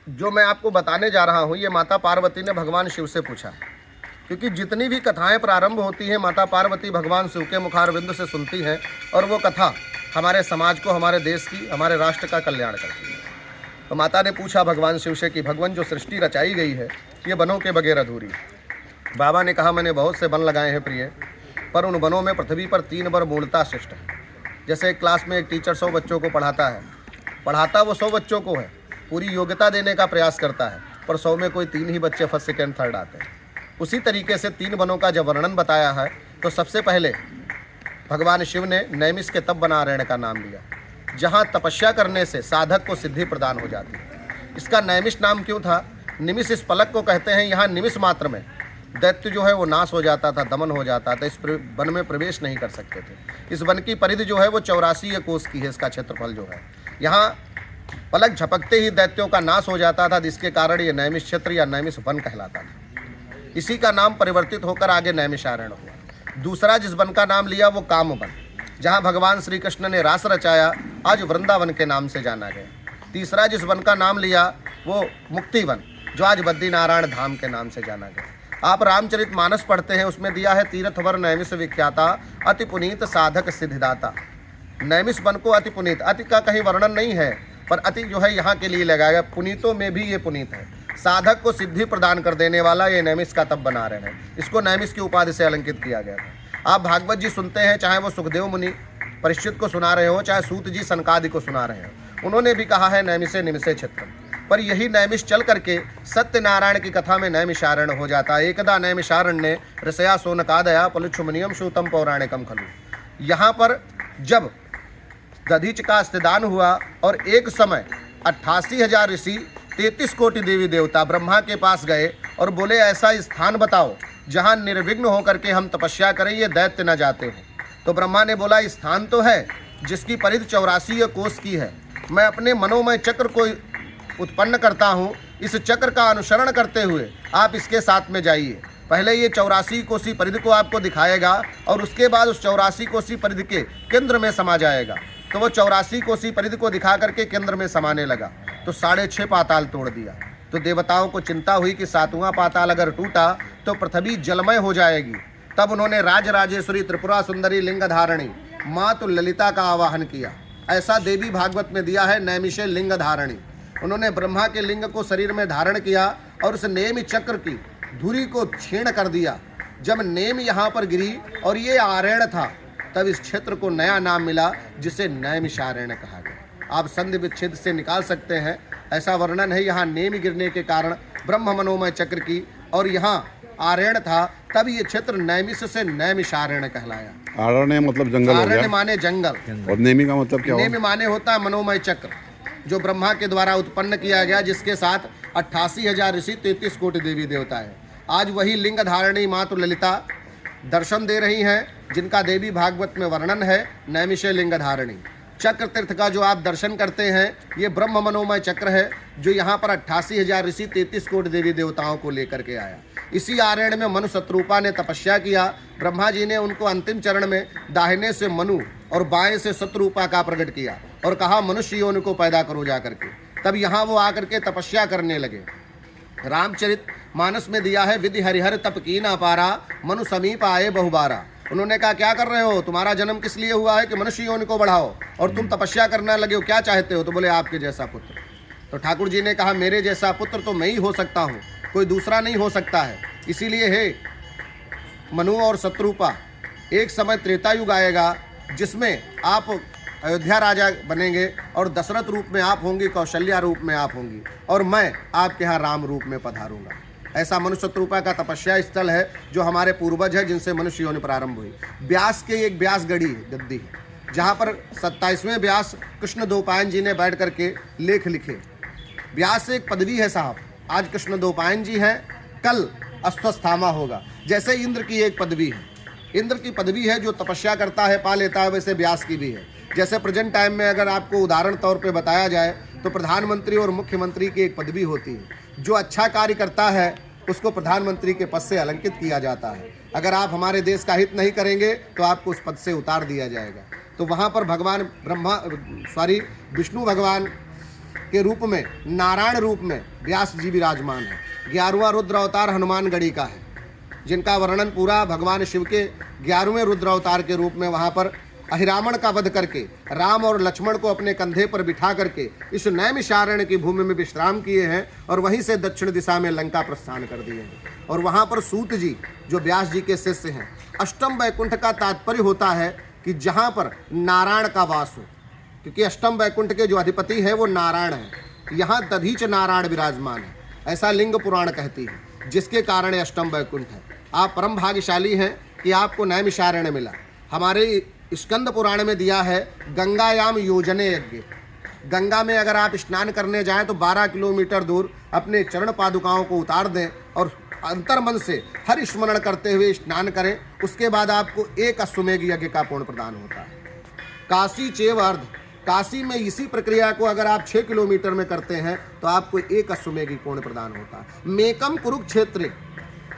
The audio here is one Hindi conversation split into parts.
जो मैं आपको बताने जा रहा हूँ, ये माता पार्वती ने भगवान शिव से पूछा, क्योंकि जितनी भी कथाएं प्रारंभ होती हैं माता पार्वती भगवान शिव के मुखारविंद से सुनती हैं, और वो कथा हमारे समाज को, हमारे देश की, हमारे राष्ट्र का कल्याण करती है। तो माता ने पूछा भगवान शिव से कि भगवान, जो सृष्टि रचाई गई है ये वनों के बगैर अधूरी है। बाबा ने कहा, मैंने बहुत से वन लगाए हैं प्रिय, पर उन वनों में पृथ्वी पर 3 वर मूलतः शिष्ट है। जैसे एक क्लास में एक टीचर 100 बच्चों को पढ़ाता वो 100 बच्चों को है, पूरी योग्यता देने का प्रयास करता है, पर 100 में कोई 3 ही बच्चे फर्स्ट सेकेंड थर्ड आते हैं। उसी तरीके से 3 वनों का जब वर्णन बताया है, तो सबसे पहले भगवान शिव ने नैमिष के तप वनारण्य का नाम लिया, जहाँ तपस्या करने से साधक को सिद्धि प्रदान हो जाती है। इसका नैमिष नाम क्यों था? निमिष इस पलक को कहते हैं। यहाँ निमिष मात्र में दैत्य जो है वो नाश हो जाता था, दमन हो जाता था, इस वन में प्रवेश नहीं कर सकते थे। इस वन की परिधि जो है वो 84 कोस की है, इसका क्षेत्रफल जो है। यहाँ पलक झपकते ही दैत्यों का नाश हो जाता था, जिसके कारण ये नैमिष क्षेत्र या नैमिष वन कहलाता था। इसी का नाम परिवर्तित होकर आगे नैमिषारण्य हुआ। दूसरा जिस वन का नाम लिया वो काम वन, जहाँ भगवान श्री कृष्ण ने रास रचाया, आज वृंदावन के नाम से जाना गया। तीसरा जिस वन का नाम लिया वो मुक्ति वन, जो आज बद्रीनारायण धाम के नाम से जाना गया। आप रामचरितमानस पढ़ते हैं, उसमें दिया है तीर्थवर नैमिष विख्याता, अति पुनीत साधक सिद्धिदाता। नैमिष वन को अति पुनीत, अति का कहीं वर्णन नहीं है, पर अति जो है यहाँ के लिए लगाया गया। पुनीतों में भी ये पुनीत है, साधक को सिद्धि प्रदान कर देने वाला ये नैमिष का तप बना रहे हैं। इसको नैमिष की उपाधि से अलंकित किया गया था। आप भागवत जी सुनते हैं, चाहे वो सुखदेव मुनि परीक्षित को सुना रहे हो, चाहे सूत जी सनकादि को सुना रहे हो, उन्होंने भी कहा है नैमिषे निमिषे क्षेत्रम। पर यही नैमिष चल करके सत्यनारायण की कथा में नैमिषारण्य हो जाता है। एकदा नैमिषारण्य ऋषया सोनकादया पलुक्षुमनियम श्रुतम पौराणिकम खलु। यहाँ पर जब दधीच का अस्तिदान हुआ और एक समय 88,000 ऋषि 33 कोटि देवी देवता ब्रह्मा के पास गए और बोले, ऐसा स्थान बताओ जहाँ निर्विघ्न होकर के हम तपस्या करें, ये दैत्य न जाते हो। तो ब्रह्मा ने बोला, स्थान तो है जिसकी परिधि 84 कोस की है। मैं अपने मनोमय चक्र को उत्पन्न करता हूँ, इस चक्र का अनुसरण करते हुए आप इसके साथ में जाइए। पहले ये 84 कोसी परिधि को आपको दिखाएगा और उसके बाद उस 84 कोसी परिधि के केंद्र में समा जाएगा। तो वो 84 कोसी परिधि को दिखा करके केंद्र में समाने लगा, तो 6.5 पाताल तोड़ दिया। तो देवताओं को चिंता हुई कि 7वां पाताल अगर टूटा तो पृथ्वी जलमय हो जाएगी। तब उन्होंने राजराजेश्वरी त्रिपुरा सुंदरी लिंग धारणी मातु ललिता का आवाहन किया। ऐसा देवी भागवत में दिया है, नैमिषे लिंग धारणी। उन्होंने ब्रह्मा के लिंग को शरीर में धारण किया और उस नेमि चक्र की धुरी को छीण कर दिया। जब नेम यहाँ पर गिरी और ये आरण्य था, तब इस क्षेत्र को नया नाम मिला, जिसे नैमिषारण्य कहा गया। आप संधि विच्छेद से निकाल सकते हैं, ऐसा वर्णन है। यहाँ नेम गिरने के कारण ब्रह्म मनोमय चक्र की और यहाँ आरण्य था, तब ये क्षेत्र नैमिष से नैमिषारण्य कहलाया। आरण्य मतलब जंगल, आरण्य माने जंगल, और नेमि का मतलब क्या? नेमि माने होता है मनोमय चक्र, जो ब्रह्मा के द्वारा उत्पन्न किया गया, जिसके साथ 88,000 ऋषि 33 कोटि देवी देवता है। आज वही लिंग धारणी मातु ललिता दर्शन दे रही हैं, जिनका देवी भागवत में वर्णन है, नैमिषे लिंग धारणी। चक्र तीर्थ का जो आप दर्शन करते हैं, ये ब्रह्म मनोमय चक्र है, जो यहाँ पर 88,000 ऋषि 33 कोटि देवी देवताओं को लेकर के आया। इसी आरण्य में मनु शत्रुपा ने तपस्या किया। ब्रह्मा जी ने उनको अंतिम चरण में दाहिने से मनु और बाएं से शत्रुपा का प्रकट किया और कहा, मनुष्य योनि को पैदा करो जा करके। तब यहाँ वो आकर के तपस्या करने लगे। रामचरित मानस में दिया है, विधि हरिहर तप की न पारा, मनु समीप आए बहुबारा। उन्होंने कहा, क्या कर रहे हो? तुम्हारा जन्म किस लिए हुआ है कि मनुष्य योनि को बढ़ाओ, और तुम तपस्या करने लगे हो, क्या चाहते हो? तो बोले, आपके जैसा पुत्र। तो ठाकुर जी ने कहा, मेरे जैसा पुत्र तो मैं ही हो सकता हूँ, कोई दूसरा नहीं हो सकता है। इसीलिए हे मनु और शत्रुपा, एक समय त्रेता युग आएगा जिसमें आप अयोध्या राजा बनेंगे और दशरथ रूप में आप होंगी, कौशल्या रूप में आप होंगी, और मैं आपके यहाँ राम रूप में पधारूंगा। ऐसा मनुष्य शत्रुपा का तपस्या स्थल है, जो हमारे पूर्वज है, जिनसे मनुष्य योनि प्रारंभ हुई। व्यास के एक व्यास गढ़ी गद्दी है, जहाँ पर 27वें व्यास कृष्ण द्वैपायन जी ने बैठ करके लेख लिखे। व्यास एक पदवी है साहब, आज कृष्ण द्वैपायन जी हैं, कल अश्वत्थामा होगा। जैसे इंद्र की एक पदवी है, इंद्र की पदवी है, जो तपस्या करता है पा लेता है, वैसे व्यास की भी है। जैसे प्रेजेंट टाइम में अगर आपको उदाहरण तौर पे बताया जाए, तो प्रधानमंत्री और मुख्यमंत्री की एक पदवी होती है। जो अच्छा कार्य करता है उसको प्रधानमंत्री के पद से अलंकित किया जाता है। अगर आप हमारे देश का हित नहीं करेंगे तो आपको उस पद से उतार दिया जाएगा। तो वहाँ पर भगवान विष्णु भगवान के रूप में, नारायण रूप में व्यास जी विराजमान है। 11वां रुद्र अवतार हनुमानगढ़ी का है, जिनका वर्णन पूरा भगवान शिव के 11वें रुद्र अवतार के रूप में वहाँ पर अहिरावण का वध करके राम और लक्ष्मण को अपने कंधे पर बिठा करके इस नैमिषारण्य की भूमि में विश्राम किए हैं और वहीं से दक्षिण दिशा में लंका प्रस्थान कर दिए हैं। और वहाँ पर सूत जी जो व्यास जी के शिष्य हैं, अष्टम वैकुंठ का तात्पर्य होता है कि जहाँ पर नारायण का वास हो, क्योंकि अष्टम वैकुंठ के जो अधिपति है वो नारायण है। यहाँ दधीच नारायण विराजमान है, ऐसा लिंग पुराण कहती है, जिसके कारण अष्टम वैकुंठ है। आप परम भाग्यशाली हैं कि आपको नैमिषारण्य मिला। हमारे स्कंद पुराण में दिया है गंगायाम योजने यज्ञ। गंगा में अगर आप स्नान करने जाएं तो 12 किलोमीटर दूर अपने चरण पादुकाओं को उतार दें और अंतर्मन से हरि स्मरण करते हुए स्नान करें। उसके बाद आपको एक अश्वमेघ यज्ञ का पुण्य प्रदान होता है। काशी चेव अर्ध, काशी में इसी प्रक्रिया को अगर आप 6 किलोमीटर में करते हैं तो आपको एक अश्वमेघ पुण्य प्रदान होता है। मेकम कुरुक्षेत्र,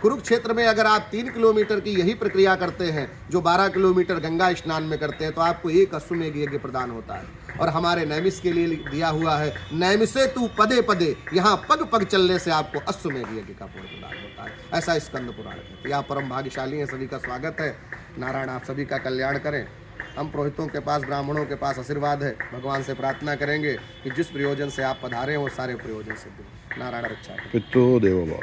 कुरुक्षेत्र में अगर आप 3 किलोमीटर की यही प्रक्रिया करते हैं जो 12 किलोमीटर गंगा स्नान में करते हैं तो आपको एक अश्वमेघ यज्ञ प्रदान होता है। और हमारे नैमिष के लिए दिया हुआ है नैमिषे तू पदे पदे, यहाँ पग पग चलने से आपको अश्वमेघ यज्ञ का पुण्य प्रदान होता है, ऐसा स्कंद पुराण कहते हैं। आप परम भाग्यशाली हैं, सभी का स्वागत है। नारायण आप सभी का कल्याण करें। हम पुरोहितों के पास, ब्राह्मणों के पास आशीर्वाद है, भगवान से प्रार्थना करेंगे कि जिस प्रयोजन से आप पधारे हो सारे प्रयोजन सिद्ध हो। नारायण रक्षा करें। पितृ देवो भव।